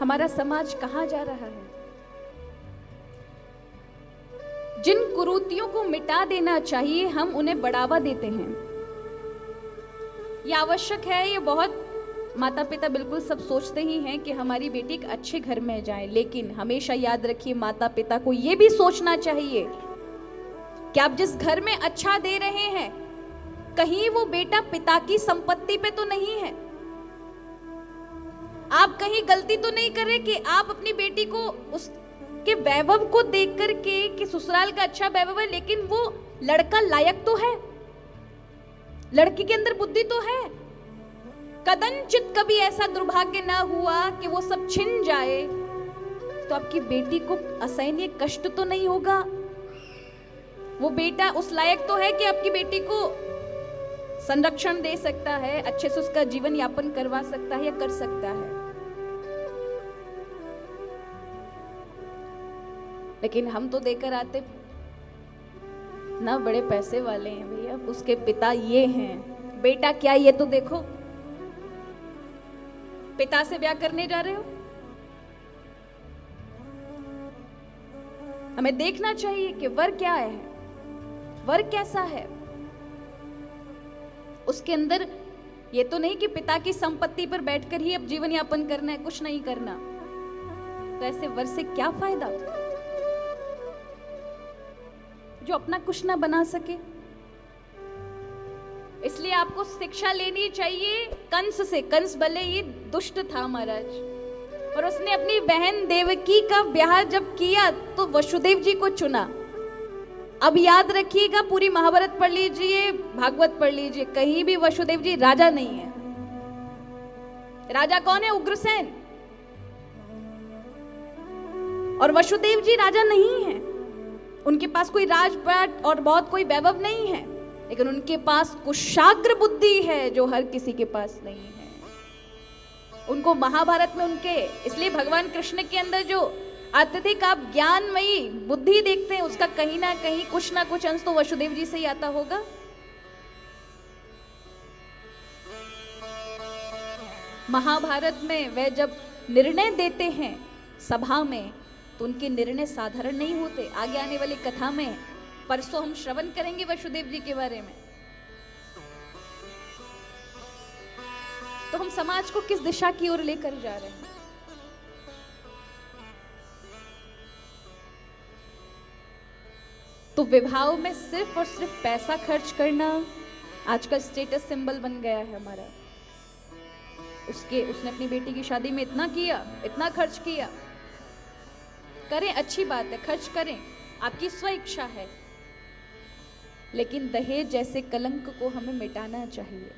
हमारा समाज कहां जा रहा है? जिन कुरीतियों को मिटा देना चाहिए हम उन्हें बढ़ावा देते हैं। यह आवश्यक है, ये बहुत माता पिता बिल्कुल सब सोचते ही हैं कि हमारी बेटी एक अच्छे घर में जाए, लेकिन हमेशा याद रखिए माता पिता को यह भी सोचना चाहिए कि आप जिस घर में अच्छा दे रहे हैं कहीं वो बेटा पिता की संपत्ति पे तो नहीं है। आप कहीं गलती तो नहीं कर रहे कि आप अपनी बेटी को उसके वैभव को देख करके कि ससुराल का अच्छा वैभव है, लेकिन वो लड़का लायक तो है, लड़की के अंदर बुद्धि तो है। कदनचित कभी ऐसा दुर्भाग्य ना हुआ कि वो सब छिन जाए तो आपकी बेटी को असहनीय कष्ट तो नहीं होगा। वो बेटा उस लायक तो है कि आपकी बेटी को संरक्षण दे सकता है, अच्छे से उसका जीवन यापन करवा सकता है या कर सकता है। लेकिन हम तो देकर आते ना बड़े पैसे वाले हैं भैया, उसके पिता ये हैं, बेटा क्या ये तो देखो। पिता से ब्याह करने जा रहे हो, हमें देखना चाहिए कि वर क्या है, वर कैसा है। उसके अंदर ये तो नहीं कि पिता की संपत्ति पर बैठकर ही अब जीवन यापन करना है, कुछ नहीं करना। तो ऐसे वर से क्या फायदा जो अपना कुछ ना बना सके। इसलिए आपको शिक्षा लेनी चाहिए कंस से। कंस भले ही दुष्ट था महाराज, और उसने अपनी बहन देवकी का ब्याह जब किया तो वसुदेव जी को चुना। अब याद रखिएगा, पूरी महाभारत पढ़ लीजिए, भागवत पढ़ लीजिए, कहीं भी वसुदेव जी राजा नहीं है। राजा कौन है? उग्रसेन। और वसुदेव जी राजा नहीं है, उनके पास कोई राजपाट और बहुत कोई वैभव नहीं है, लेकिन उनके पास कुशाग्र बुद्धि है जो हर किसी के पास नहीं है। उनको महाभारत में उनके, इसलिए भगवान कृष्ण के अंदर जो अत्यधिक आप ज्ञानमयी बुद्धि देखते हैं, उसका कहीं ना कहीं कुछ ना कुछ अंश तो वसुदेव जी से ही आता होगा। महाभारत में वे जब निर्णय देते हैं सभा में तो उनके निर्णय साधारण नहीं होते। आगे आने वाली कथा में परसों हम श्रवण करेंगे वसुदेव जी के बारे में। तो हम समाज को किस दिशा की ओर लेकर जा रहे हैं? तो विवाह में सिर्फ और सिर्फ पैसा खर्च करना आजकल स्टेटस सिंबल बन गया है हमारा। उसने अपनी बेटी की शादी में इतना किया, इतना खर्च किया। करें, अच्छी बात है, खर्च करें, आपकी स्व इच्छा है, लेकिन दहेज जैसे कलंक को हमें मिटाना चाहिए।